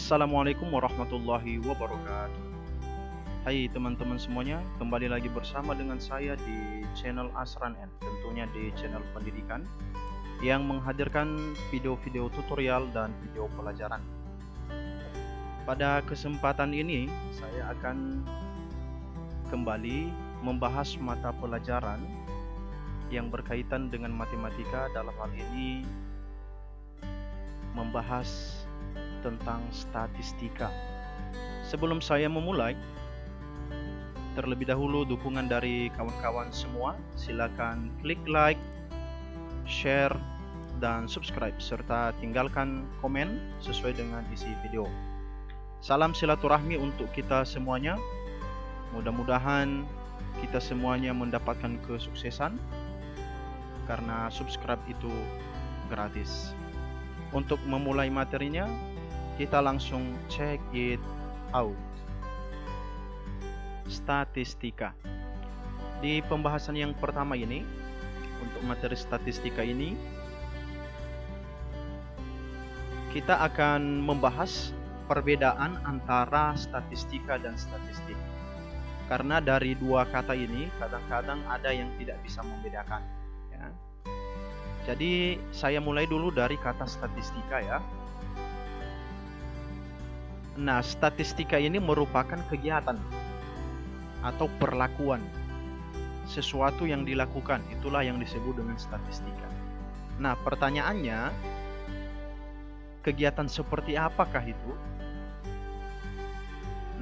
Assalamualaikum warahmatullahi wabarakatuh. Hai teman-teman semuanya, kembali lagi bersama dengan saya di channel Asran N, tentunya di channel pendidikan yang menghadirkan video-video tutorial dan video pelajaran. Pada kesempatan ini saya akan kembali membahas mata pelajaran yang berkaitan dengan matematika, dalam hal ini membahas tentang statistika. Sebelum saya memulai, terlebih dahulu dukungan dari kawan-kawan semua. Silakan klik like, share, dan subscribe, serta tinggalkan komen sesuai dengan isi video. Salam silaturahmi untuk kita semuanya. Mudah-mudahan kita semuanya mendapatkan kesuksesan, karena subscribe itu gratis. Untuk memulai materinya, kita langsung check it out. Statistika. Di pembahasan yang pertama ini, untuk materi statistika ini, kita akan membahas perbedaan antara statistika dan statistik. Karena dari dua kata ini kadang-kadang ada yang tidak bisa membedakan, ya. Jadi saya mulai dulu dari kata statistika, ya. Nah, statistika ini merupakan kegiatan atau perlakuan, sesuatu yang dilakukan, itulah yang disebut dengan statistika. Nah, pertanyaannya, kegiatan seperti apakah itu?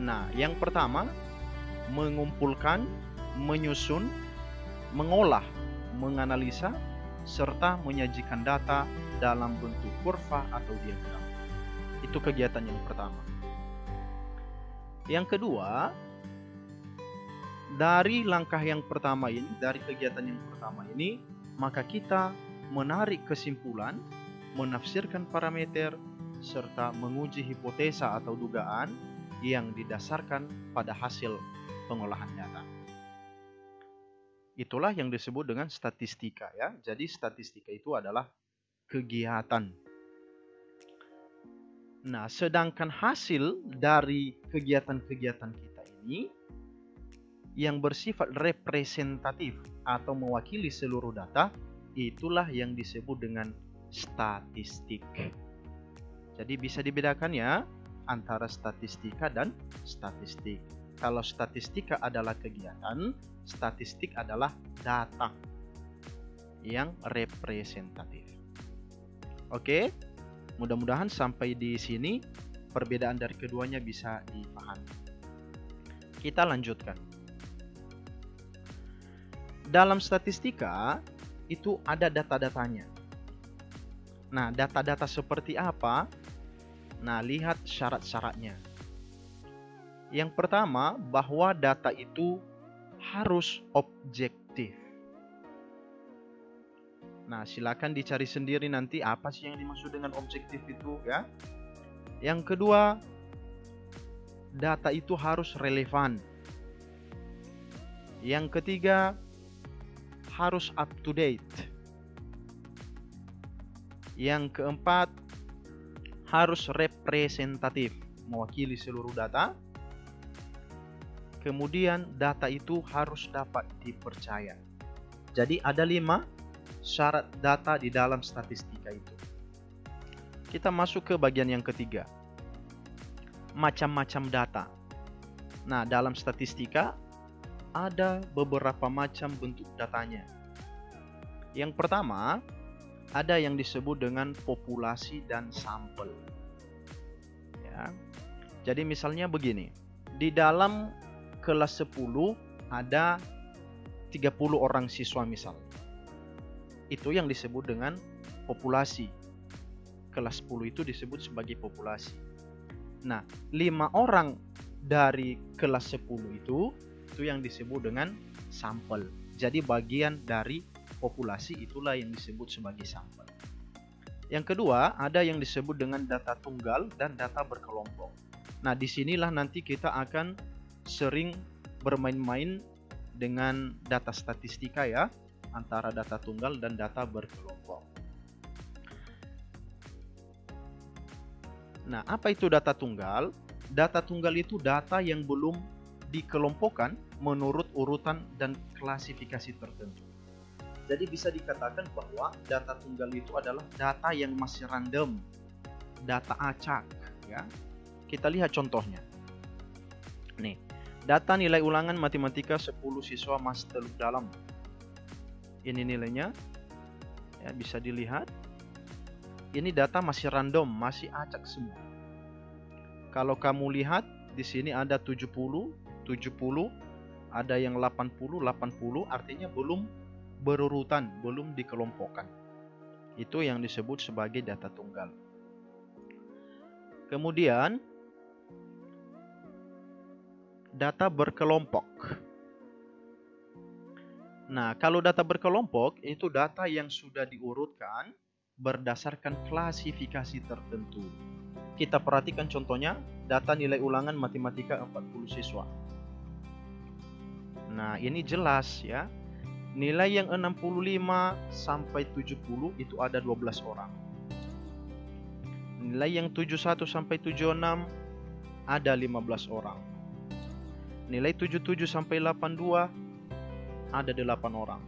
Nah, yang pertama, mengumpulkan, menyusun, mengolah, menganalisa, serta menyajikan data dalam bentuk kurva atau diagram. Itu kegiatan yang pertama. Yang kedua, dari langkah yang pertama ini, dari kegiatan yang pertama ini, maka kita menarik kesimpulan, menafsirkan parameter, serta menguji hipotesa atau dugaan yang didasarkan pada hasil pengolahan data. Itulah yang disebut dengan statistika, ya. Jadi statistika itu adalah kegiatan. Nah, sedangkan hasil dari kegiatan-kegiatan kita ini yang bersifat representatif atau mewakili seluruh data, itulah yang disebut dengan statistik. Jadi bisa dibedakan, ya, antara statistika dan statistik. Kalau statistika adalah kegiatan, statistik adalah data yang representatif. Oke? Mudah-mudahan sampai di sini perbedaan dari keduanya bisa dipahami. Kita lanjutkan. Dalam statistika itu ada data-datanya. Nah, data-data seperti apa? Nah, lihat syarat-syaratnya. Yang pertama, bahwa data itu harus objektif. Nah, silakan dicari sendiri nanti apa sih yang dimaksud dengan objektif itu, ya. Yang kedua, data itu harus relevan. Yang ketiga, harus up to date. Yang keempat, harus representatif, mewakili seluruh data. Kemudian data itu harus dapat dipercaya. Jadi ada 5 syarat data di dalam statistika itu. Kita masuk ke bagian yang ketiga. Macam-macam data. Nah, dalam statistika ada beberapa macam bentuk datanya. Yang pertama, ada yang disebut dengan populasi dan sampel. Ya. Jadi misalnya begini. Di dalam kelas 10 ada 30 orang siswa misal. Itu yang disebut dengan populasi. Kelas 10 itu disebut sebagai populasi. Nah, 5 orang dari kelas 10 itu yang disebut dengan sampel. Jadi bagian dari populasi, itulah yang disebut sebagai sampel. Yang kedua, ada yang disebut dengan data tunggal dan data berkelompok. Nah, disinilah nanti kita akan sering bermain-main dengan data statistika, ya, antara data tunggal dan data berkelompok. Nah, apa itu data tunggal? Data tunggal itu data yang belum dikelompokkan menurut urutan dan klasifikasi tertentu. Jadi bisa dikatakan bahwa data tunggal itu adalah data yang masih random, data acak, ya. Kita lihat contohnya. Nih, data nilai ulangan matematika 10 siswa Mas Teluk Dalam. Ini nilainya, ya, bisa dilihat. Ini data masih random, masih acak semua. Kalau kamu lihat di sini ada 70, ada yang 80, artinya belum berurutan, belum dikelompokkan. Itu yang disebut sebagai data tunggal. Kemudian data berkelompok. Nah, kalau data berkelompok itu data yang sudah diurutkan berdasarkan klasifikasi tertentu. Kita perhatikan contohnya, data nilai ulangan matematika 40 siswa. Nah, ini jelas ya. Nilai yang 65 sampai 70 itu ada 12 orang. Nilai yang 71 sampai 76 ada 15 orang. Nilai 77 sampai 82 ada 8 orang.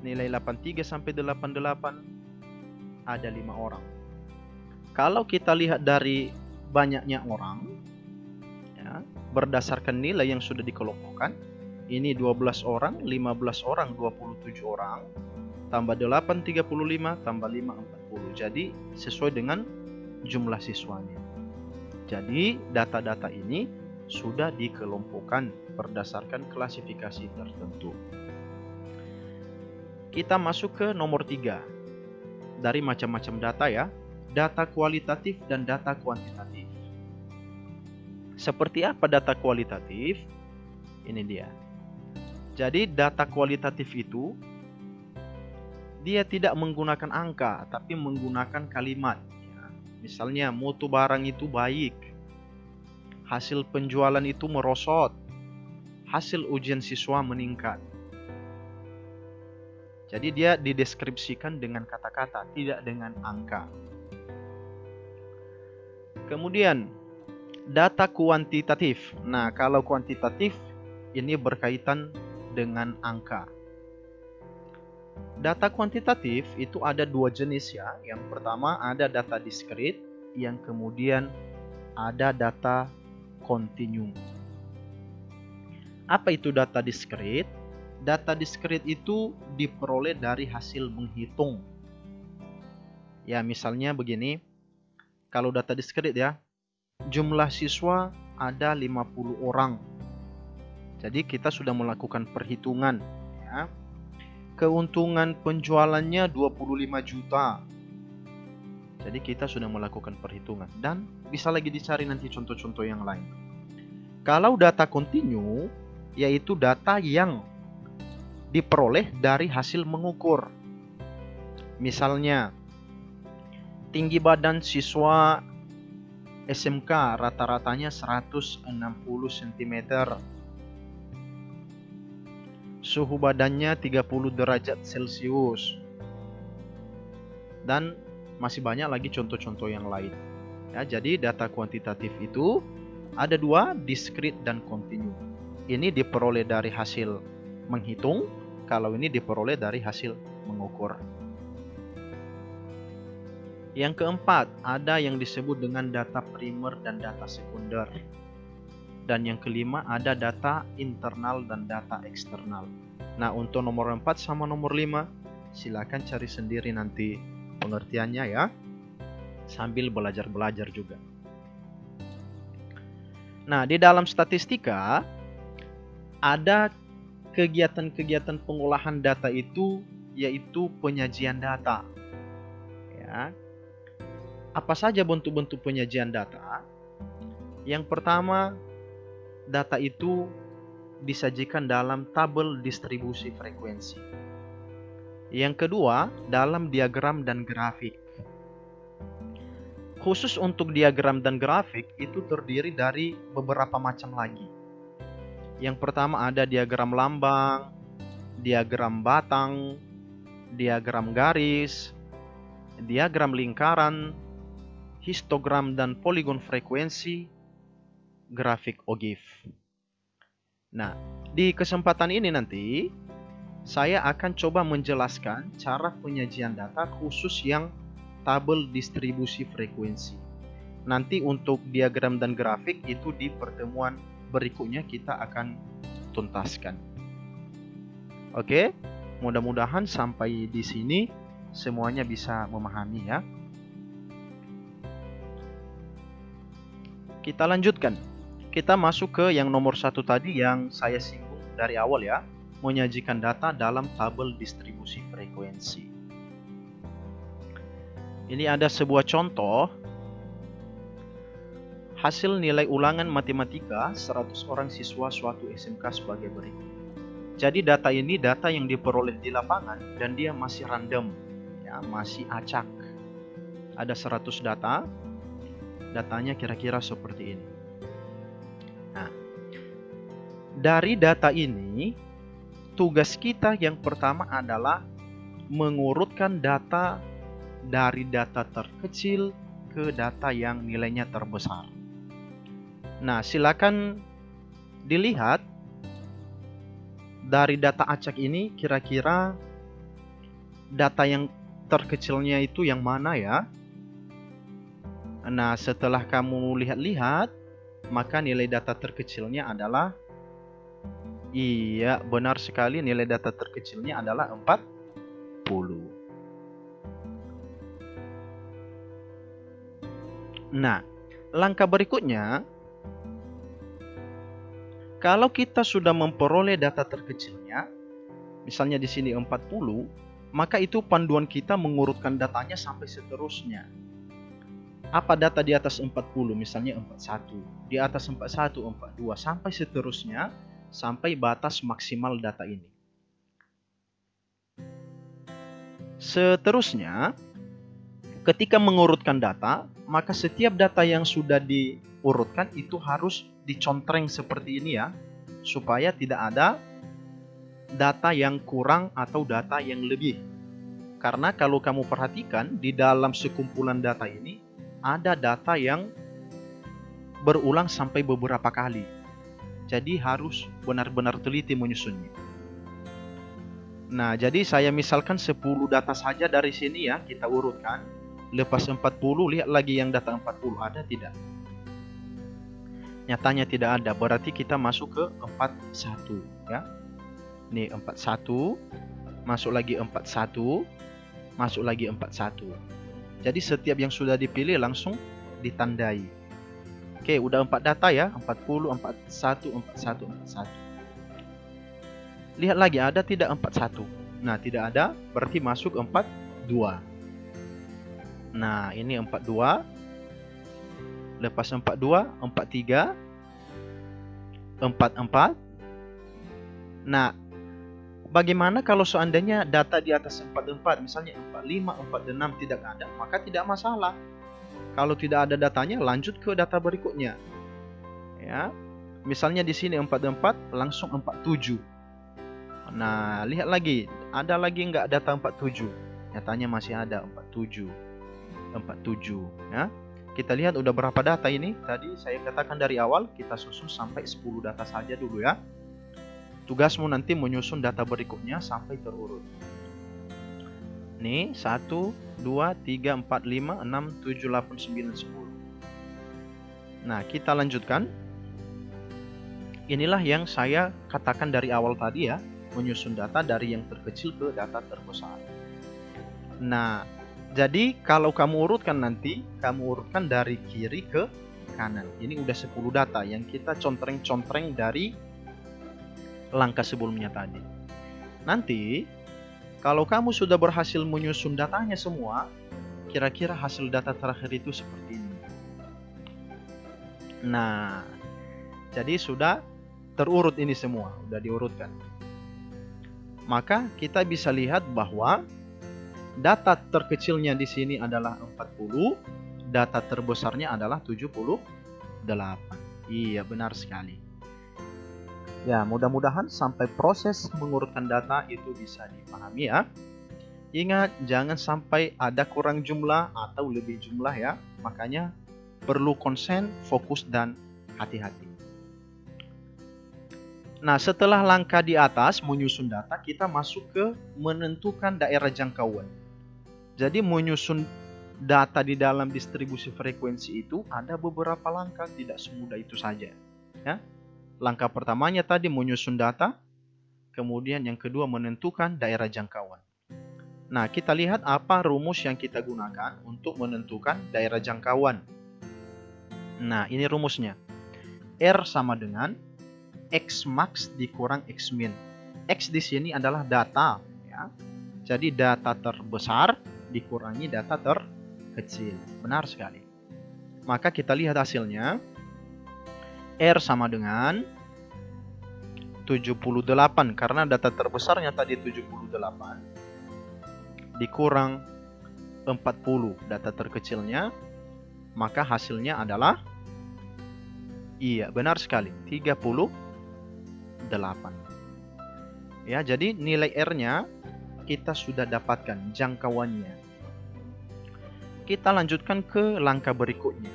Nilai 83 sampai 88 ada 5 orang. Kalau kita lihat dari banyaknya orang, ya, berdasarkan nilai yang sudah dikelompokkan, ini 12 orang, 15 orang, 27 orang, tambah 8, 35, tambah 5, 40. Jadi sesuai dengan jumlah siswanya. Jadi data-data ini sudah dikelompokkan berdasarkan klasifikasi tertentu. Kita masuk ke nomor 3. Dari macam-macam data ya. Data kualitatif dan data kuantitatif. Seperti apa data kualitatif? Ini dia. Jadi data kualitatif itu dia tidak menggunakan angka, tapi menggunakan kalimat. Ya. Misalnya mutu barang itu baik, hasil penjualan itu merosot, hasil ujian siswa meningkat. Jadi dia dideskripsikan dengan kata-kata, tidak dengan angka. Kemudian data kuantitatif. Nah, kalau kuantitatif ini berkaitan dengan angka. Data kuantitatif itu ada 2 jenis ya. Yang pertama ada data diskrit, yang kemudian ada data kontinu. Apa itu data diskrit? Data diskrit itu diperoleh dari hasil menghitung. Ya, misalnya begini. Kalau data diskrit ya, jumlah siswa ada 50 orang. Jadi kita sudah melakukan perhitungan ya. Keuntungan penjualannya 25 juta. Jadi kita sudah melakukan perhitungan. Dan bisa lagi dicari nanti contoh-contoh yang lain. Kalau data kontinu, yaitu data yang diperoleh dari hasil mengukur. Misalnya, tinggi badan siswa SMK rata-ratanya 160 cm. Suhu badannya 30 derajat Celcius. Dan masih banyak lagi contoh-contoh yang lain. Ya, jadi data kuantitatif itu ada 2, diskrit dan kontinu. Ini diperoleh dari hasil menghitung, kalau ini diperoleh dari hasil mengukur. Yang keempat, ada yang disebut dengan data primer dan data sekunder. Dan yang kelima, ada data internal dan data eksternal. Nah, untuk nomor 4 sama nomor 5, silakan cari sendiri nanti pengertiannya ya. Sambil belajar-belajar juga. Nah, di dalam statistika, ada kegiatan-kegiatan pengolahan data itu, yaitu penyajian data. Ya. Apa saja bentuk-bentuk penyajian data? Yang pertama, data itu disajikan dalam tabel distribusi frekuensi. Yang kedua, dalam diagram dan grafik. Khusus untuk diagram dan grafik itu terdiri dari beberapa macam lagi. Yang pertama ada diagram lambang, diagram batang, diagram garis, diagram lingkaran, histogram dan poligon frekuensi grafik OGIF. Nah, di kesempatan ini nanti saya akan coba menjelaskan cara penyajian data khusus yang tabel distribusi frekuensi. Nanti untuk diagram dan grafik itu di pertemuan berikutnya kita akan tuntaskan. Oke, mudah-mudahan sampai di sini semuanya bisa memahami ya. Kita lanjutkan. Kita masuk ke yang nomor 1 tadi yang saya singgung dari awal ya. Menyajikan data dalam tabel distribusi frekuensi. Ini ada sebuah contoh. Hasil nilai ulangan matematika 100 orang siswa suatu SMK sebagai berikut. Jadi data ini data yang diperoleh di lapangan dan dia masih random, ya, masih acak. Ada 100 data, datanya kira-kira seperti ini. Nah, dari data ini, tugas kita yang pertama adalah mengurutkan data dari data terkecil ke data yang nilainya terbesar. Nah, silakan dilihat dari data acak ini kira-kira data yang terkecilnya itu yang mana ya? Nah, setelah kamu lihat-lihat, maka nilai data terkecilnya adalah, iya benar sekali, nilai data terkecilnya adalah 40. Nah, langkah berikutnya, kalau kita sudah memperoleh data terkecilnya, misalnya di sini 40, maka itu panduan kita mengurutkan datanya sampai seterusnya. Apa data di atas 40? Misalnya 41. Di atas 41, 42, sampai seterusnya, sampai batas maksimal data ini. Seterusnya, ketika mengurutkan data, maka setiap data yang sudah diurutkan itu harus dicontreng seperti ini ya, supaya tidak ada data yang kurang atau data yang lebih. Karena kalau kamu perhatikan, di dalam sekumpulan data ini, ada data yang berulang sampai beberapa kali. Jadi harus benar-benar teliti menyusunnya. Nah, jadi saya misalkan 10 data saja dari sini ya, kita urutkan. Lepas 40, lihat lagi yang data 40, ada tidak? Nyatanya tidak ada, berarti kita masuk ke 41 ya. Nih 41, masuk lagi 41, masuk lagi 41. Jadi setiap yang sudah dipilih langsung ditandai. Oke, udah 4 data ya, 40, 41, 41, 41. Lihat lagi, ada tidak 41? Nah, tidak ada, berarti masuk 42. Nah, ini 42. Lepas 42, 43, 44. Nah, bagaimana kalau seandainya data di atas 44, misalnya 45, 46 tidak ada, maka tidak masalah. Kalau tidak ada datanya, lanjut ke data berikutnya. Ya, misalnya di sini 44, langsung 47. Nah, lihat lagi, ada lagi nggak data 47? Nyatanya masih ada 47. 47, ya. Kita lihat udah berapa data ini. Tadi saya katakan dari awal kita susun sampai 10 data saja dulu ya. Tugasmu nanti menyusun data berikutnya sampai terurut. Nih, 1, 2, 3, 4, 5, 6, 7, 8, 9, 10. Nah, kita lanjutkan. Inilah yang saya katakan dari awal tadi ya, menyusun data dari yang terkecil ke data terbesar. Nah, jadi kalau kamu urutkan nanti, kamu urutkan dari kiri ke kanan. Ini udah 10 data yang kita contreng-contreng dari langkah sebelumnya tadi. Nanti kalau kamu sudah berhasil menyusun datanya semua, kira-kira hasil data terakhir itu seperti ini. Nah, jadi sudah terurut ini semua, sudah diurutkan. Maka kita bisa lihat bahwa data terkecilnya di sini adalah 40, data terbesarnya adalah 78. Iya, benar sekali. Ya, mudah-mudahan sampai proses mengurutkan data itu bisa dipahami ya. Ingat, jangan sampai ada kurang jumlah atau lebih jumlah ya. Makanya perlu konsen, fokus, dan hati-hati. Nah, setelah langkah di atas menyusun data, kita masuk ke menentukan daerah jangkauan. Jadi menyusun data di dalam distribusi frekuensi itu ada beberapa langkah, tidak semudah itu saja. Ya. Langkah pertamanya tadi menyusun data, kemudian yang kedua menentukan daerah jangkauan. Nah, kita lihat apa rumus yang kita gunakan untuk menentukan daerah jangkauan. Nah, ini rumusnya. R sama dengan X max dikurang X min. X di sini adalah data, ya. Jadi data terbesar dikurangi data terkecil. Benar sekali. Maka kita lihat hasilnya. R sama dengan 78 karena data terbesarnya tadi 78 dikurang 40 data terkecilnya, maka hasilnya adalah, iya benar sekali, 38. Ya, jadi nilai R-nya kita sudah dapatkan jangkauannya. Kita lanjutkan ke langkah berikutnya.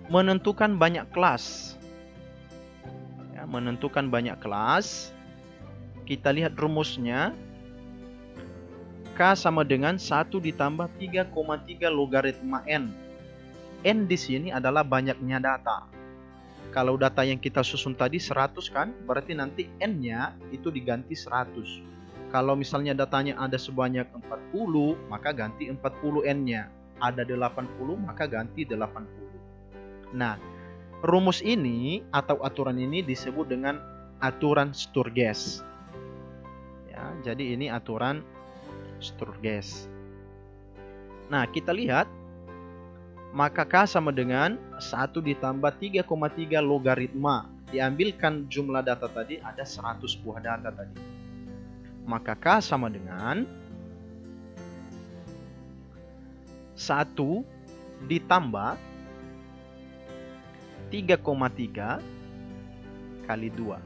Menentukan banyak kelas. Ya, menentukan banyak kelas. Kita lihat rumusnya. K sama dengan 1 ditambah 3,3 logaritma N. N di sini adalah banyaknya data. Kalau data yang kita susun tadi 100 kan, berarti nanti N-nya itu diganti 100. Kalau misalnya datanya ada sebanyak 40, maka ganti 40 N-nya. Ada 80, maka ganti 80. Nah, rumus ini atau aturan ini disebut dengan aturan Sturges. Ya, jadi ini aturan Sturges. Nah, kita lihat, maka K sama dengan 1 ditambah 3,3 logaritma. Diambilkan jumlah data tadi, ada 100 buah data tadi. Maka K sama dengan 1 ditambah 3,3 kali 2.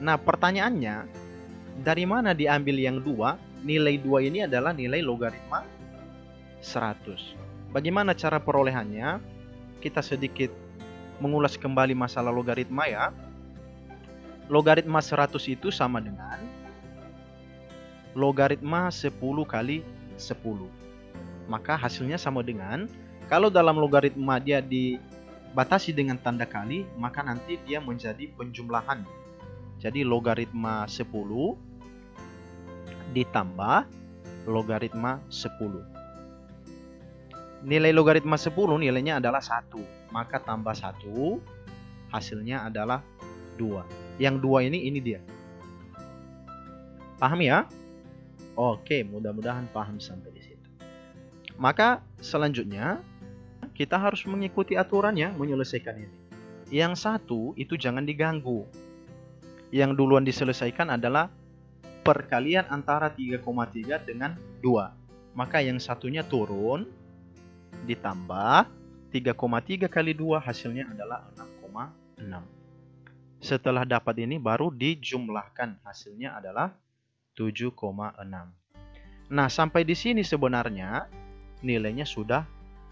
Nah, pertanyaannya, dari mana diambil yang 2? Nilai 2 ini adalah nilai logaritma 100. Bagaimana cara perolehannya? Kita sedikit mengulas kembali masalah logaritma ya. Logaritma 100 itu sama dengan logaritma 10 kali 10. Maka hasilnya sama dengan, kalau dalam logaritma dia dibatasi dengan tanda kali, maka nanti dia menjadi penjumlahan. Jadi logaritma 10 ditambah logaritma 10. Nilai logaritma 10 nilainya adalah 1. Maka tambah 1, hasilnya adalah 2. Yang 2 ini dia. Paham ya? Oke, mudah-mudahan paham sampai di situ. Maka selanjutnya, kita harus mengikuti aturannya menyelesaikan ini. Yang 1 itu jangan diganggu. Yang duluan diselesaikan adalah perkalian antara 3,3 dengan 2. Maka yang satunya turun, ditambah 3,3 kali 2 hasilnya adalah 6,6. Setelah dapat ini baru dijumlahkan, hasilnya adalah 7,6. Nah, sampai di sini sebenarnya nilainya sudah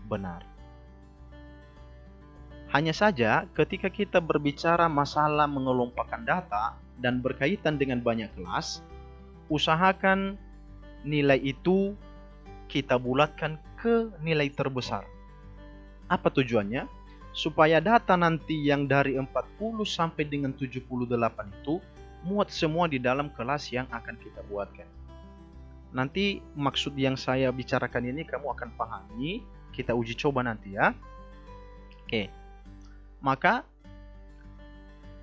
benar. Hanya saja ketika kita berbicara masalah mengelompokkan data dan berkaitan dengan banyak kelas, usahakan nilai itu kita bulatkan ke nilai terbesar. Apa tujuannya? Supaya data nanti yang dari 40 sampai dengan 78 itu muat semua di dalam kelas yang akan kita buatkan. Nanti maksud yang saya bicarakan ini kamu akan pahami, kita uji coba nanti ya. Oke. Maka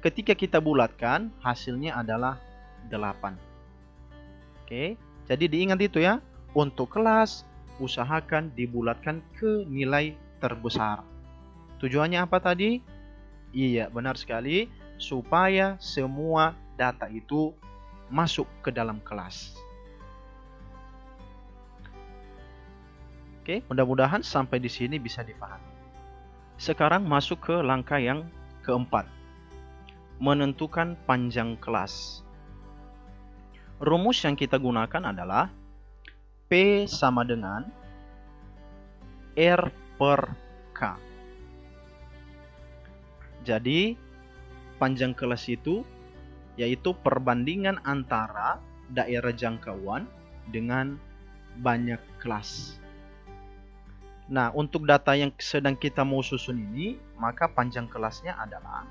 ketika kita bulatkan hasilnya adalah 8. Oke, jadi diingat itu ya. Untuk kelas, usahakan dibulatkan ke nilai terbesar. Tujuannya apa tadi? Iya, benar sekali. Supaya semua data itu masuk ke dalam kelas. Oke, mudah-mudahan sampai di sini bisa dipahami. Sekarang masuk ke langkah yang keempat. Menentukan panjang kelas. Rumus yang kita gunakan adalah P sama dengan R per K. Jadi panjang kelas itu yaitu perbandingan antara daerah jangkauan dengan banyak kelas. Nah, untuk data yang sedang kita mau susun ini, maka panjang kelasnya adalah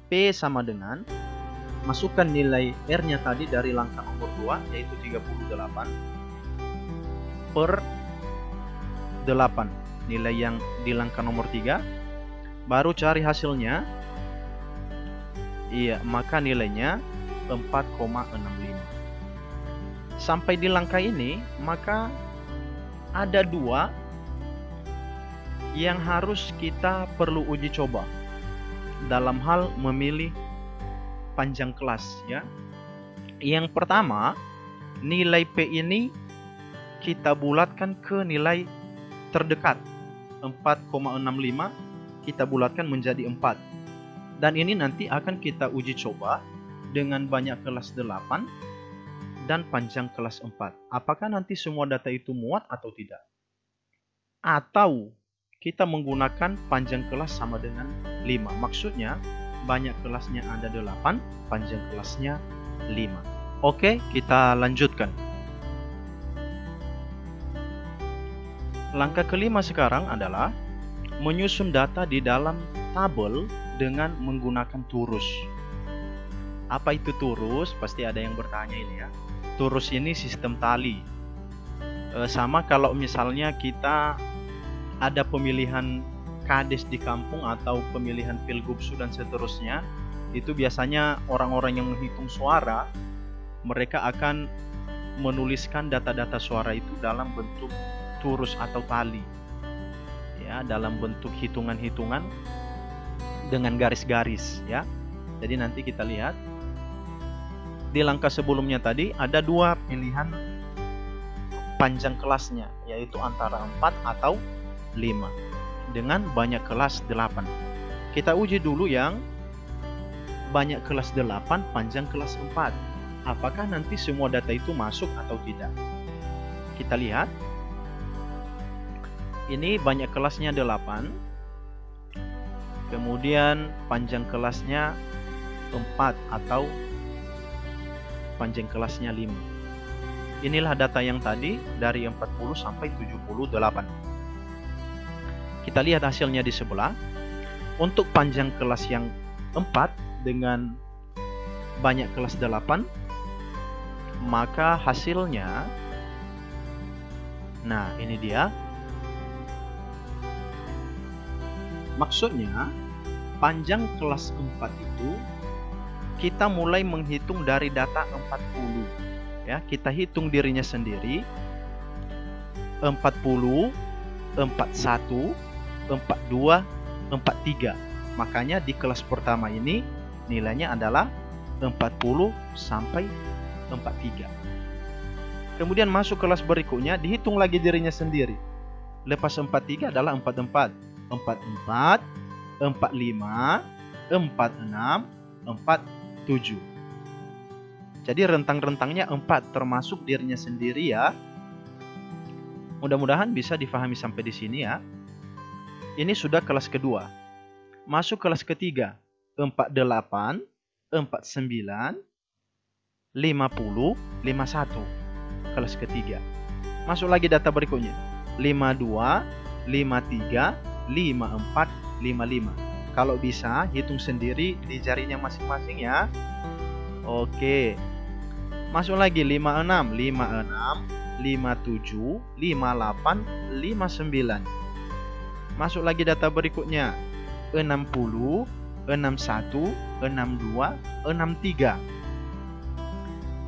P sama dengan, masukkan nilai R-nya tadi dari langkah nomor 2, yaitu 38 per 8, nilai yang di langkah nomor 3, baru cari hasilnya. Iya, maka nilainya 4,65. Sampai di langkah ini, maka ada 2 yang harus kita perlu uji coba dalam hal memilih panjang kelas, ya. Yang pertama, nilai P ini kita bulatkan ke nilai terdekat. 4,65 kita bulatkan menjadi 4. Dan ini nanti akan kita uji coba dengan banyak kelas 8 dan panjang kelas 4. Apakah nanti semua data itu muat atau tidak? Atau kita menggunakan panjang kelas sama dengan 5. Maksudnya banyak kelasnya ada 8, panjang kelasnya 5. Oke, kita lanjutkan. Langkah kelima sekarang adalah menyusun data di dalam tabel dengan menggunakan turus. Apa itu turus? Pasti ada yang bertanya ini ya. Turus ini sistem tali. Sama kalau misalnya kita ada pemilihan kades di kampung atau pemilihan pilgubsu dan seterusnya, itu biasanya orang-orang yang menghitung suara, mereka akan menuliskan data-data suara itu dalam bentuk turus atau tali, ya, dalam bentuk hitungan-hitungan dengan garis-garis, ya. Jadi nanti kita lihat di langkah sebelumnya tadi ada 2 pilihan panjang kelasnya, yaitu antara 4 atau 5 dengan banyak kelas 8. Kita uji dulu yang banyak kelas 8, panjang kelas 4. Apakah nanti semua data itu masuk atau tidak? Kita lihat. Ini banyak kelasnya 8. Kemudian panjang kelasnya 4 atau panjang kelasnya 5. Inilah data yang tadi dari 40 sampai 78. Kita lihat hasilnya di sebelah. Untuk panjang kelas yang 4 dengan banyak kelas 8, maka hasilnya, nah ini dia. Maksudnya panjang kelas 4 itu kita mulai menghitung dari data 40. Ya, kita hitung dirinya sendiri. 40, 41, 42, 43. Makanya di kelas pertama ini nilainya adalah 40 sampai 43. Kemudian masuk kelas berikutnya, dihitung lagi dirinya sendiri. Lepas 43 adalah 44, 44, 45, 46, 47. Jadi rentang-rentangnya 4 termasuk dirinya sendiri ya. Mudah-mudahan bisa difahami sampai di sini ya. Ini sudah kelas kedua. Masuk kelas ketiga. 48, 49, 50, 51. Kelas ketiga. Masuk lagi data berikutnya. 52, 53, 54, 55. Kalau bisa hitung sendiri di jarinya masing-masing ya. Oke. Masuk lagi 56, 56, 57, 58, 59. Masuk lagi data berikutnya. 60, 61, 62, 63.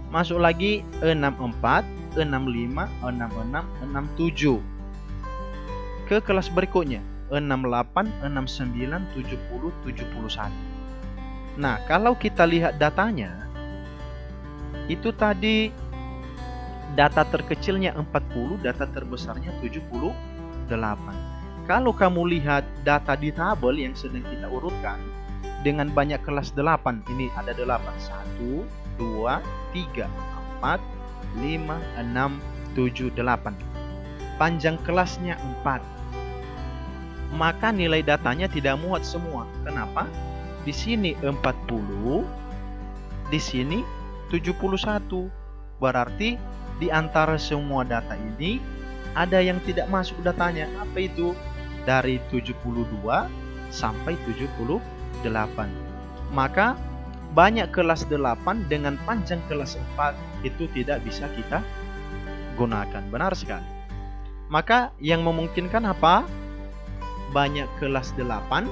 Masuk lagi 64, 65, 66, 67. Ke kelas berikutnya 68, 69, 70, 71. Nah, kalau kita lihat datanya, itu tadi data terkecilnya 40, data terbesarnya 78. Kalau kamu lihat data di tabel yang sedang kita urutkan, dengan banyak kelas 8. Ini ada 8. 1, 2, 3, 4, 5, 6, 7, 8. Panjang kelasnya 4. Maka nilai datanya tidak muat semua. Kenapa? Di sini 40, di sini 71. Berarti di antara semua data ini ada yang tidak masuk datanya. Apa itu? Dari 72 sampai 78. Maka banyak kelas 8 dengan panjang kelas 4 itu tidak bisa kita gunakan. Benar sekali. Maka yang memungkinkan apa? Banyak kelas 8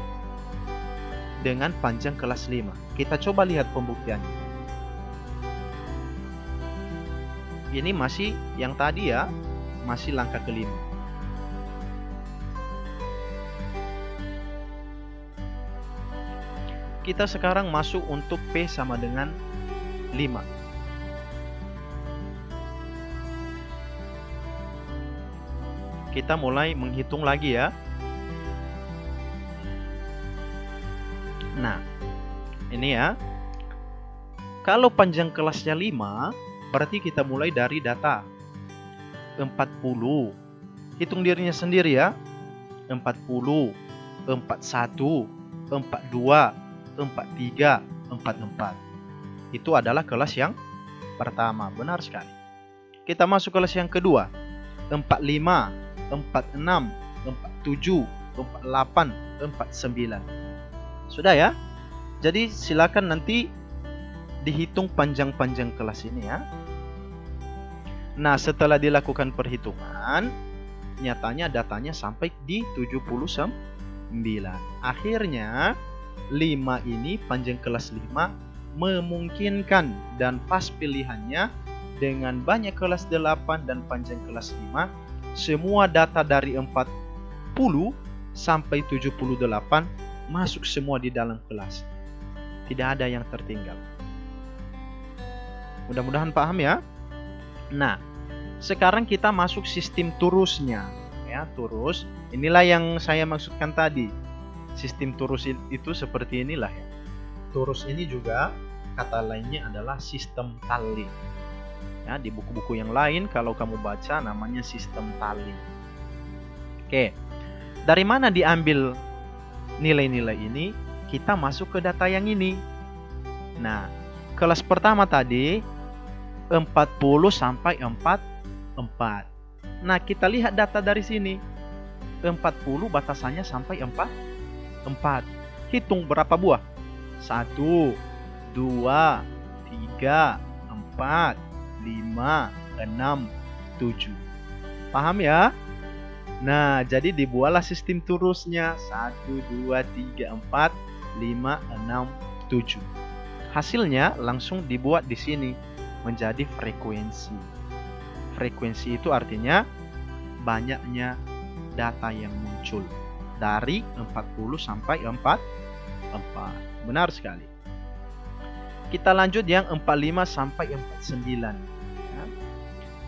dengan panjang kelas 5. Kita coba lihat pembuktiannya. Ini masih yang tadi ya, masih langkah kelima. Kita sekarang masuk untuk P sama dengan 5. Kita mulai menghitung lagi ya. Nah, ini ya. Kalau panjang kelasnya 5, berarti kita mulai dari data 40. Hitung dirinya sendiri ya. 40, 41, 42, 43, 44. Itu adalah kelas yang pertama. Benar sekali. Kita masuk kelas yang kedua. 45, 46, 47, 48, 49. Sudah ya? Jadi silakan nanti dihitung panjang-panjang kelas ini ya. Nah, setelah dilakukan perhitungan, nyatanya datanya sampai di 79. Akhirnya 5 ini, panjang kelas 5, memungkinkan dan pas pilihannya dengan banyak kelas 8 dan panjang kelas 5. Semua data dari 40 sampai 78 masuk semua di dalam kelas. Tidak ada yang tertinggal. Mudah-mudahan paham ya. Nah, sekarang kita masuk sistem turusnya. Ya, turus. Inilah yang saya maksudkan tadi. Sistem turus itu seperti inilah ya. Turus ini juga kata lainnya adalah sistem tali. Ya, di buku-buku yang lain kalau kamu baca namanya sistem tali. Oke. Dari mana diambil nilai-nilai ini? Kita masuk ke data yang ini. Nah, kelas pertama tadi 40 sampai 44. Nah, kita lihat data dari sini. 40 batasannya sampai 4. Hitung berapa buah? 1, 2, 3, 4, 5, 6, 7. Paham ya? Nah, jadi dibuatlah sistem turusnya. 1, 2, 3, 4, 5, 6, 7. Hasilnya langsung dibuat di sini menjadi frekuensi. Frekuensi itu artinya banyaknya data yang muncul dari 40 sampai 44. Benar sekali. Kita lanjut yang 45 sampai 49. Ya.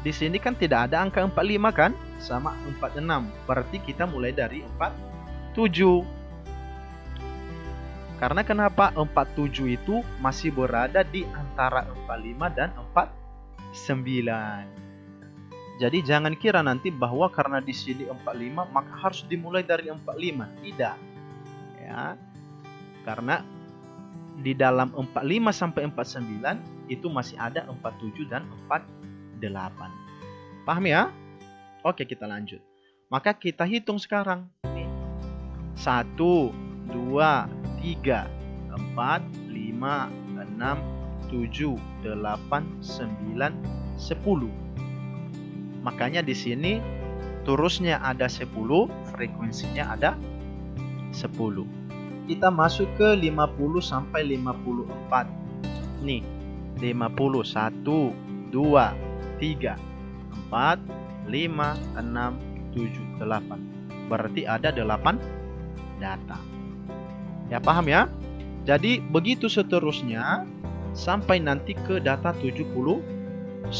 Di sini kan tidak ada angka 45 kan? Sama 46. Berarti kita mulai dari 47. Karena kenapa? 47 itu masih berada di antara 45 dan 49. Jadi jangan kira nanti bahwa karena di sini 45 maka harus dimulai dari 45. Tidak. Ya. Karena di dalam 45 sampai 49 itu masih ada 47 dan 48. Paham ya? Oke, kita lanjut. Maka kita hitung sekarang. 1, 2, 3, 4, 5, 6, 7, 8, 9, 10. Makanya di sini turusnya ada 10, frekuensinya ada 10. Kita masuk ke 50 sampai 54. Nih, 50, 1, 2, 3, 4, 5, 6, 7, 8. Berarti ada 8 data. Ya, paham ya? Jadi begitu seterusnya sampai nanti ke data 79.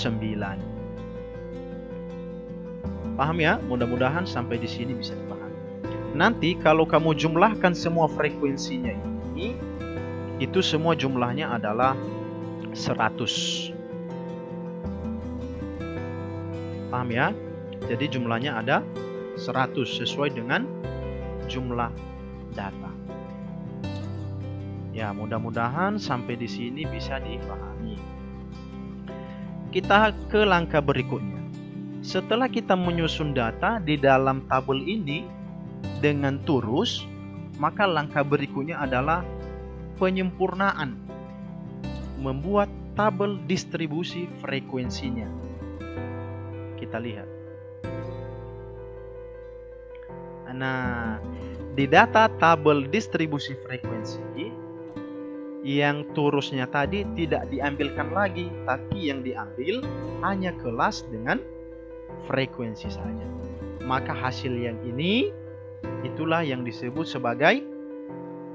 Paham ya? Mudah-mudahan sampai di sini bisa dipahami. Nanti kalau kamu jumlahkan semua frekuensinya ini, itu semua jumlahnya adalah 100. Paham ya? Jadi jumlahnya ada 100 sesuai dengan jumlah data. Ya, mudah-mudahan sampai di sini bisa dipahami. Kita ke langkah berikutnya. Setelah kita menyusun data di dalam tabel ini dengan terus, maka langkah berikutnya adalah penyempurnaan. Membuat tabel distribusi frekuensinya. Kita lihat. Nah, di data tabel distribusi frekuensi, yang terusnya tadi tidak diambilkan lagi, tapi yang diambil hanya kelas dengan frekuensi saja. Maka hasil yang ini, itulah yang disebut sebagai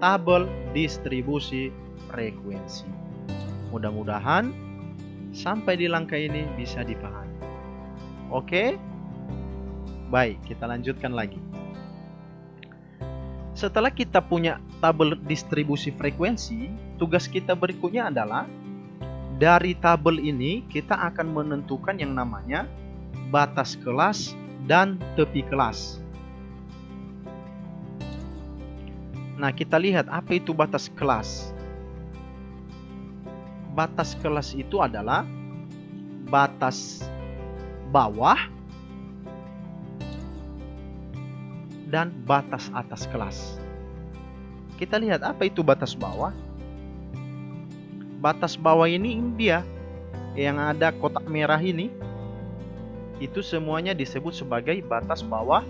tabel distribusi frekuensi. Mudah-mudahan sampai di langkah ini bisa dipahami. Oke? Baik, kita lanjutkan lagi. Setelah kita punya tabel distribusi frekuensi, tugas kita berikutnya adalah dari tabel ini kita akan menentukan yang namanya batas kelas dan tepi kelas. Nah, kita lihat apa itu batas kelas. Batas kelas itu adalah batas bawah dan batas atas kelas. Kita lihat apa itu batas bawah. Batas bawah ini dia yang ada kotak merah ini. Itu semuanya disebut sebagai batas bawah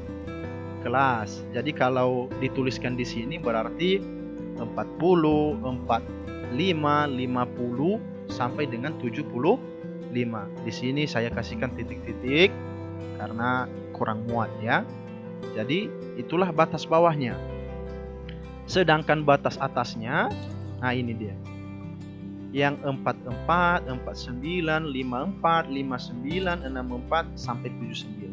kelas. Jadi kalau dituliskan di sini berarti 40, 45, 50 sampai dengan 75. Di sini saya kasihkan titik-titik karena kurang muat ya. Jadi itulah batas bawahnya. Sedangkan batas atasnya, nah ini dia. Yang 44, 49, 54, 59, 64 sampai 79.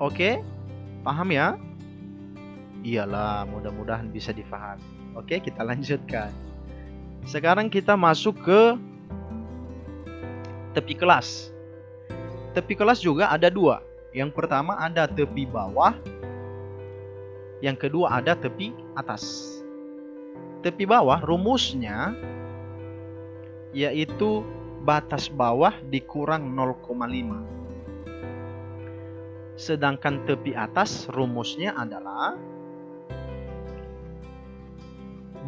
Oke? Paham ya? Iyalah, mudah-mudahan bisa difahami. Oke, kita lanjutkan. Sekarang kita masuk ke tepi kelas. Tepi kelas juga ada dua. Yang pertama ada tepi bawah. Yang kedua ada tepi atas. Tepi bawah rumusnya yaitu batas bawah dikurang 0,5. Sedangkan tepi atas rumusnya adalah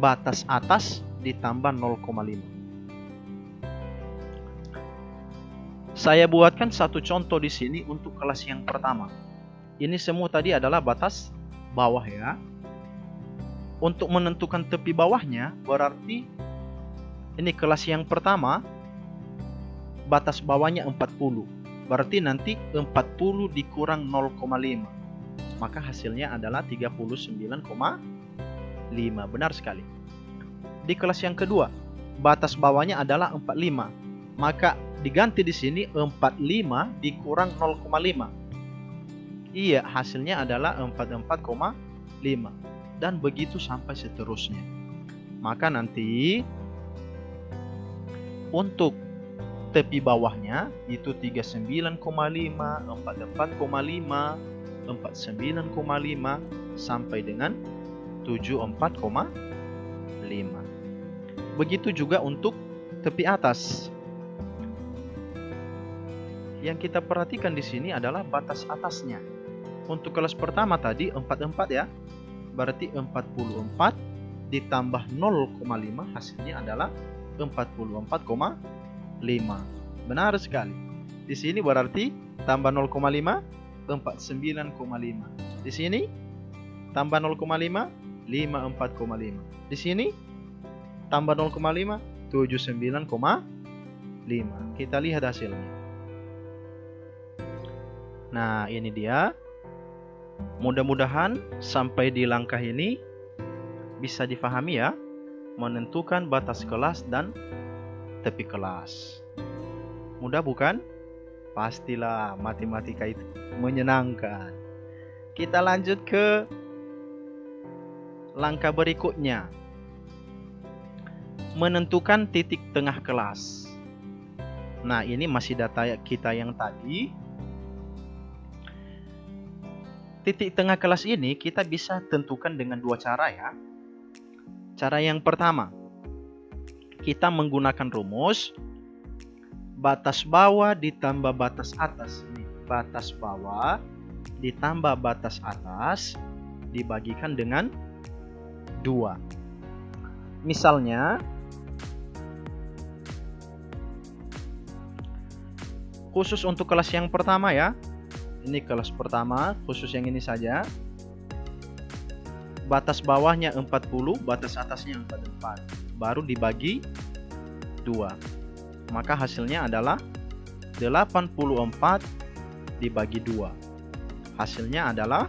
batas atas ditambah 0,5. Saya buatkan satu contoh di sini untuk kelas yang pertama. Ini semua tadi adalah batas bawah ya. Untuk menentukan tepi bawahnya berarti ini kelas yang pertama batas bawahnya 40. Berarti nanti 40 dikurang 0,5. Maka hasilnya adalah 39,5. Benar sekali. Di kelas yang kedua batas bawahnya adalah 45. Maka diganti di sini 45 dikurang 0,5. Iya, hasilnya adalah 44,5. Dan begitu sampai seterusnya. Maka nanti untuk tepi bawahnya itu 39,5, 44,5, 49,5 sampai dengan 74,5. Begitu juga untuk tepi atas. Yang kita perhatikan di sini adalah batas atasnya. Untuk kelas pertama tadi 44 ya. Berarti 44 ditambah 0,5 hasilnya adalah 44,5. Benar sekali. Di sini berarti tambah 0,5 49,5. Di sini tambah 0,5 54,5. Di sini tambah 0,5 79,5. Kita lihat hasilnya. Nah, ini dia. Mudah-mudahan sampai di langkah ini bisa difahami ya. Menentukan batas kelas dan tepi kelas. Mudah bukan? Pastilah matematika itu menyenangkan. Kita lanjut ke Langkah berikutnya, menentukan titik tengah kelas. Nah, ini masih data kita yang tadi. Titik tengah kelas ini kita bisa tentukan dengan dua cara ya. Cara yang pertama, kita menggunakan rumus batas bawah ditambah batas atas. Batas bawah ditambah batas atas dibagikan dengan 2. Misalnya, khusus untuk kelas yang pertama ya. Ini kelas pertama, khusus yang ini saja. Batas bawahnya 40, batas atasnya 44. Baru dibagi 2. Maka hasilnya adalah 84 dibagi 2. Hasilnya adalah,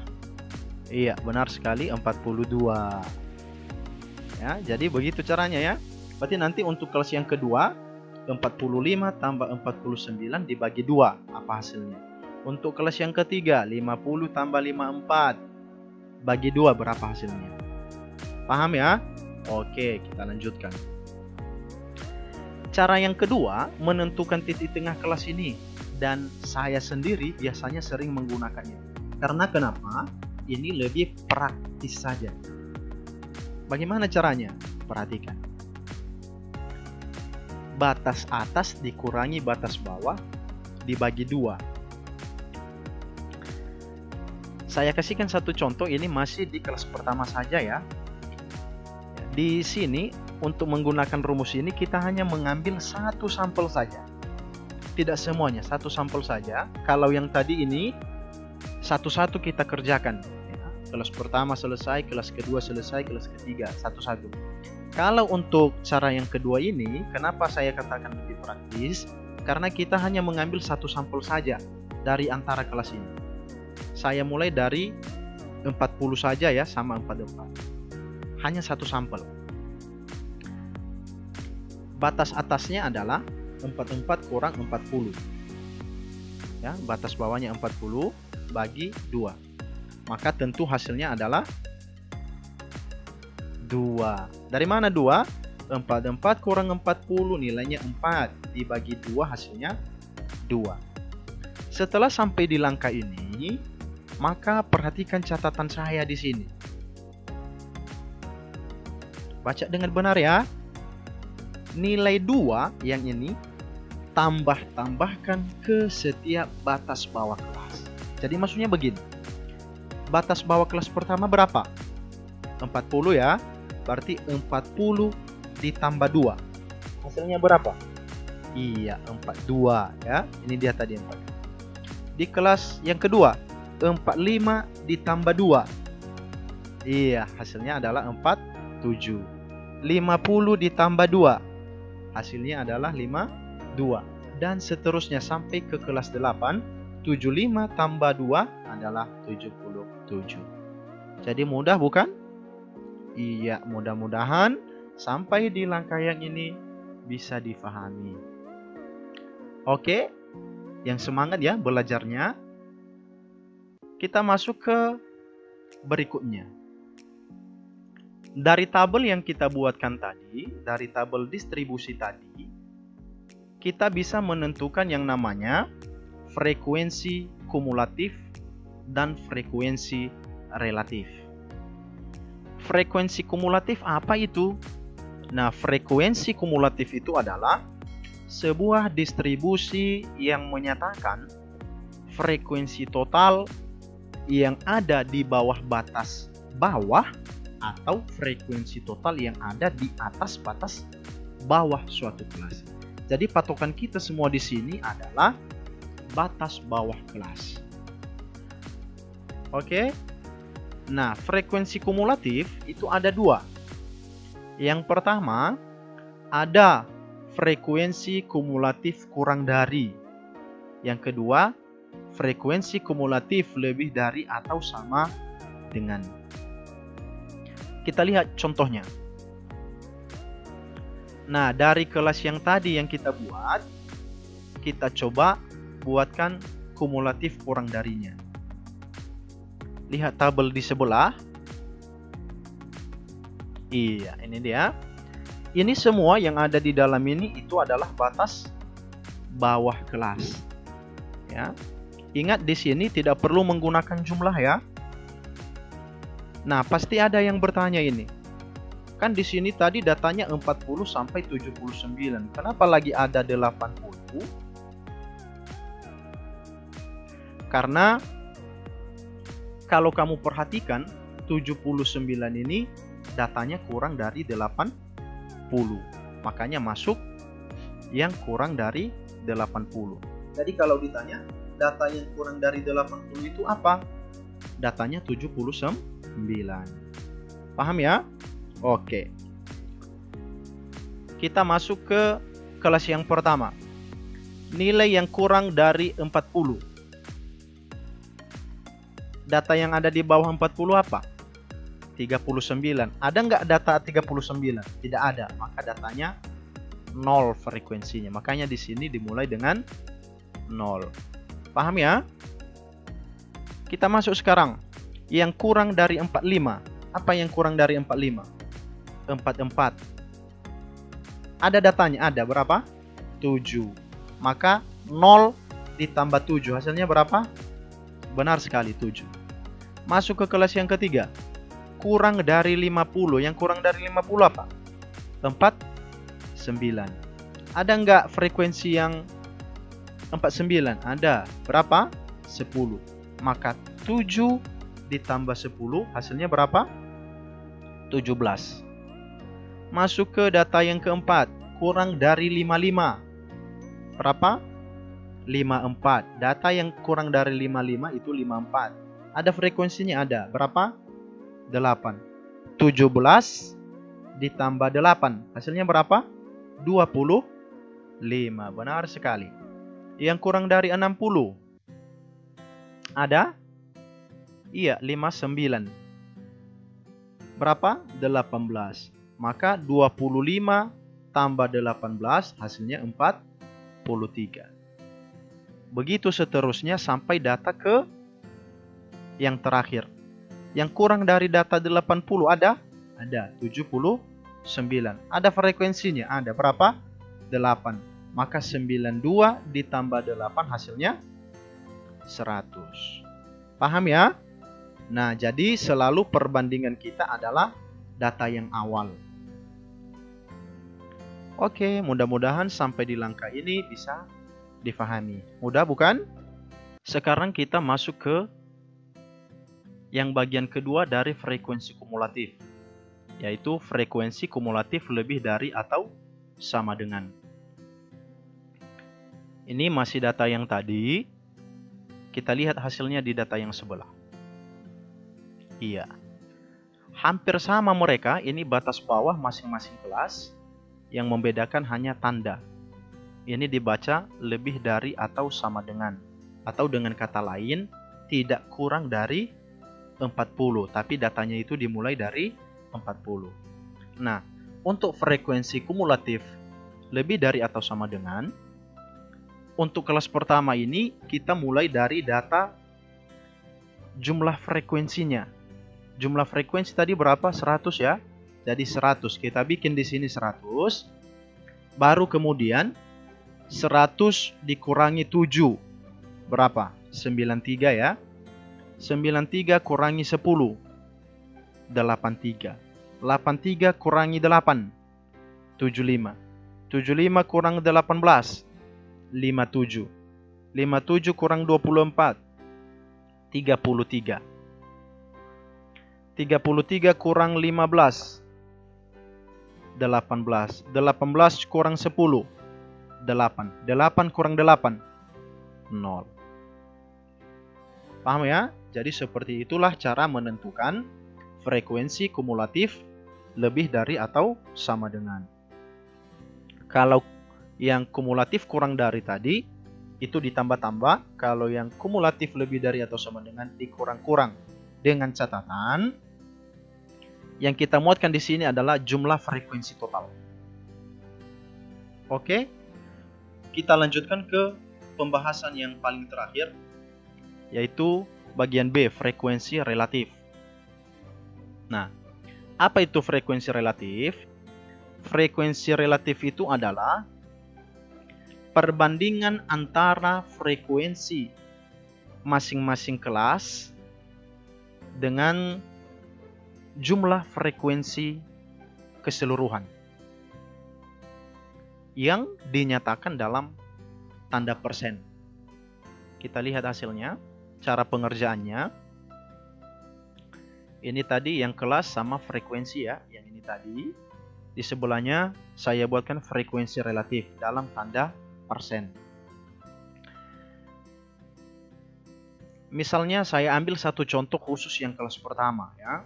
iya benar sekali, 42. Ya, jadi begitu caranya ya. Berarti nanti untuk kelas yang kedua, 45 tambah 49 dibagi 2. Apa hasilnya? Untuk kelas yang ketiga, 50 tambah 54 bagi 2, berapa hasilnya? Paham ya? Oke, kita lanjutkan. Cara yang kedua, menentukan titik tengah kelas ini. Dan saya sendiri biasanya sering menggunakannya. Karena kenapa? Ini lebih praktis saja. Bagaimana caranya? Perhatikan. Batas atas dikurangi batas bawah dibagi 2. Saya kasihkan satu contoh, ini masih di kelas pertama saja ya. Di sini untuk menggunakan rumus ini kita hanya mengambil satu sampel saja. Tidak semuanya, satu sampel saja. Kalau yang tadi ini satu-satu kita kerjakan. Kelas pertama selesai, kelas kedua selesai, kelas ketiga satu-satu. Kalau untuk cara yang kedua ini, kenapa saya katakan lebih praktis? Karena kita hanya mengambil satu sampel saja dari antara kelas ini. Saya mulai dari 40 saja ya, sama 44. Hanya satu sampel. Batas atasnya adalah 44 kurang 40. Ya, batas bawahnya 40 bagi 2. Maka tentu hasilnya adalah 2. Dari mana 2? 44 kurang 40 nilainya 4. Dibagi 2 hasilnya 2. Setelah sampai di langkah ini, maka perhatikan catatan saya di sini. Baca dengan benar ya. Nilai 2 yang ini tambahkan ke setiap batas bawah kelas. Jadi maksudnya begini. Batas bawah kelas pertama berapa? 40 ya. Berarti 40 ditambah 2. Hasilnya berapa? Iya, 42 ya. Ini dia tadi 4. Di kelas yang kedua, 45 ditambah 2. Iya, hasilnya adalah 47. 50 ditambah 2. Hasilnya adalah 52. Dan seterusnya sampai ke kelas 8. 75 tambah 2 adalah 77. Jadi mudah bukan? Iya, mudah-mudahan sampai di langkah yang ini bisa difahami. Oke, yang semangat ya belajarnya. Kita masuk ke berikutnya. Dari tabel yang kita buatkan tadi, dari tabel distribusi tadi, kita bisa menentukan yang namanya frekuensi kumulatif dan frekuensi relatif. Frekuensi kumulatif apa itu? Nah, frekuensi kumulatif itu adalah sebuah distribusi yang menyatakan frekuensi total yang ada di bawah batas bawah atau frekuensi total yang ada di atas batas bawah suatu kelas. Jadi patokan kita semua di sini adalah batas bawah kelas. Oke. Nah, frekuensi kumulatif itu ada 2. Yang pertama, ada frekuensi kumulatif kurang dari. Yang kedua, frekuensi kumulatif lebih dari atau sama dengan. Kita lihat contohnya. Nah, dari kelas yang tadi yang kita buat, kita coba buatkan kumulatif kurang darinya. Lihat tabel di sebelah. Iya, ini dia. Ini semua yang ada di dalam ini itu adalah batas bawah kelas. Ya. Ingat di sini tidak perlu menggunakan jumlah ya. Nah, pasti ada yang bertanya ini. Kan di sini tadi datanya 40 sampai 79. Kenapa lagi ada 80? Karena kalau kamu perhatikan 79 ini datanya kurang dari 80. Makanya masuk yang kurang dari 80. Jadi kalau ditanya data yang kurang dari 80 itu apa? Datanya 79. Paham ya? Oke. Kita masuk ke kelas yang pertama. Nilai yang kurang dari 40. Data yang ada di bawah 40 apa? 39. Ada nggak data 39? Tidak ada. Maka datanya 0 frekuensinya. Makanya di sini dimulai dengan 0. Paham ya? Kita masuk sekarang. Yang kurang dari 45. Apa yang kurang dari 45? 44. Ada datanya, ada berapa? 7. Maka 0 ditambah 7 hasilnya berapa? Benar sekali 7. Masuk ke kelas yang ketiga. Kurang dari 50. Yang kurang dari 50 apa? 49. Ada nggak frekuensi yang 49? Ada. Berapa? 10. Maka 7 ditambah 10 hasilnya berapa? 17. Masuk ke data yang keempat. Kurang dari 55. Berapa? 54. Data yang kurang dari 55 itu 54. Ada frekuensinya? Ada. Berapa? 8. 17 ditambah 8. Hasilnya berapa? 25. Benar sekali. Yang kurang dari 60. Ada? Iya, 59. Berapa? 18. Maka 25 tambah 18 hasilnya 43. Begitu seterusnya sampai data ke yang terakhir. Yang kurang dari data 80 ada? Ada. 79. Ada frekuensinya? Ada. Berapa? 8. Maka 92 ditambah 8 hasilnya 100. Paham ya? Nah, jadi selalu perbandingan kita adalah data yang awal. Oke, mudah-mudahan sampai di langkah ini bisa difahami. Mudah bukan? Sekarang kita masuk ke yang bagian kedua dari frekuensi kumulatif, yaitu frekuensi kumulatif lebih dari atau sama dengan. Ini masih data yang tadi. Kita lihat hasilnya di data yang sebelah. Iya. Hampir sama mereka, ini batas bawah masing-masing kelas. Yang membedakan hanya tanda. Ini dibaca lebih dari atau sama dengan. Atau dengan kata lain, tidak kurang dari 40. Tapi datanya itu dimulai dari 40. Nah, untuk frekuensi kumulatif lebih dari atau sama dengan, untuk kelas pertama ini kita mulai dari data jumlah frekuensinya. Jumlah frekuensi tadi berapa? 100 ya. Jadi 100. Kita bikin di sini 100. Baru kemudian 100 dikurangi 7. Berapa? 93 ya. 93 kurangi 10. 83. 83 kurangi 8. 75. 75 kurang 18. 57. 57 kurang 24. 33. 33 kurang 15. 18. 18 kurang 10. 8. 8 kurang 8. 0. Paham ya? Jadi seperti itulah cara menentukan frekuensi kumulatif lebih dari atau sama dengan. Kalau yang kumulatif kurang dari tadi, itu ditambah-tambah. Kalau yang kumulatif lebih dari atau sama dengan, dikurang-kurang. Dengan catatan, yang kita muatkan di sini adalah jumlah frekuensi total. Oke, kita lanjutkan ke pembahasan yang paling terakhir, yaitu bagian B, frekuensi relatif. Nah, Apa itu frekuensi relatif? Frekuensi relatif itu adalah perbandingan antara frekuensi masing-masing kelas dengan jumlah frekuensi keseluruhan yang dinyatakan dalam tanda persen. Kita lihat hasilnya, cara pengerjaannya. Ini tadi yang kelas sama frekuensi ya, yang ini tadi. Di sebelahnya saya buatkan frekuensi relatif dalam tanda persen. Misalnya saya ambil satu contoh khusus yang kelas pertama ya.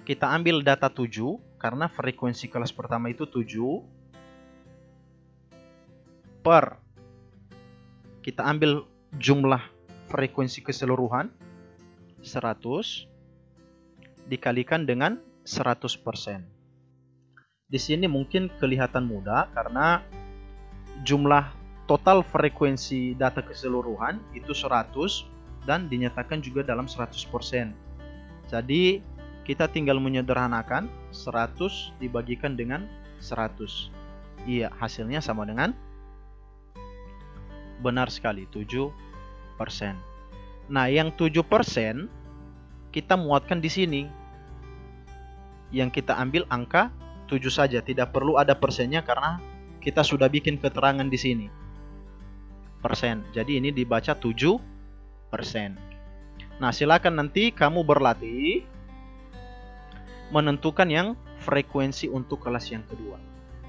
Kita ambil data 7 karena frekuensi kelas pertama itu 7 per kita ambil jumlah frekuensi keseluruhan 100 dikalikan dengan 100%. Di sini mungkin kelihatan mudah karena jumlah total frekuensi data keseluruhan itu 100 dan dinyatakan juga dalam 100%. Jadi kita tinggal menyederhanakan 100 dibagikan dengan 100. Iya, hasilnya sama dengan benar sekali 7%. Nah, yang 7% kita muatkan di sini. Yang kita ambil angka 7 saja, tidak perlu ada persennya karena kita sudah bikin keterangan di sini. Persen. Jadi ini dibaca 7%. Nah, silakan nanti kamu berlatih menentukan yang frekuensi untuk kelas yang kedua.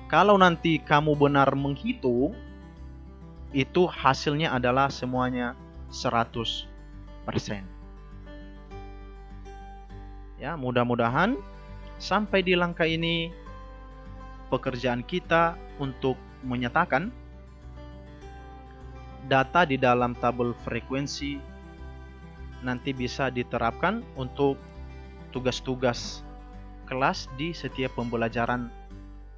Kalau nanti kamu benar menghitung, itu hasilnya adalah semuanya 100%. Ya, mudah-mudahan sampai di langkah ini pekerjaan kita untuk menyatakan data di dalam tabel frekuensi nanti bisa diterapkan untuk tugas-tugas kelas di setiap pembelajaran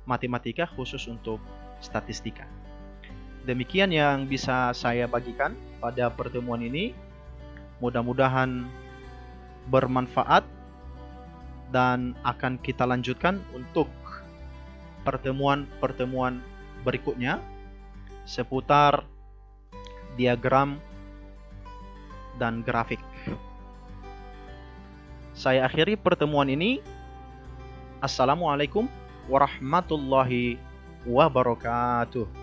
matematika khusus untuk statistika. Demikian yang bisa saya bagikan pada pertemuan ini. Mudah-mudahan bermanfaat dan akan kita lanjutkan untuk pertemuan-pertemuan berikutnya seputar diagram dan grafik. Saya akhiri pertemuan ini. Assalamualaikum warahmatullahi wabarakatuh.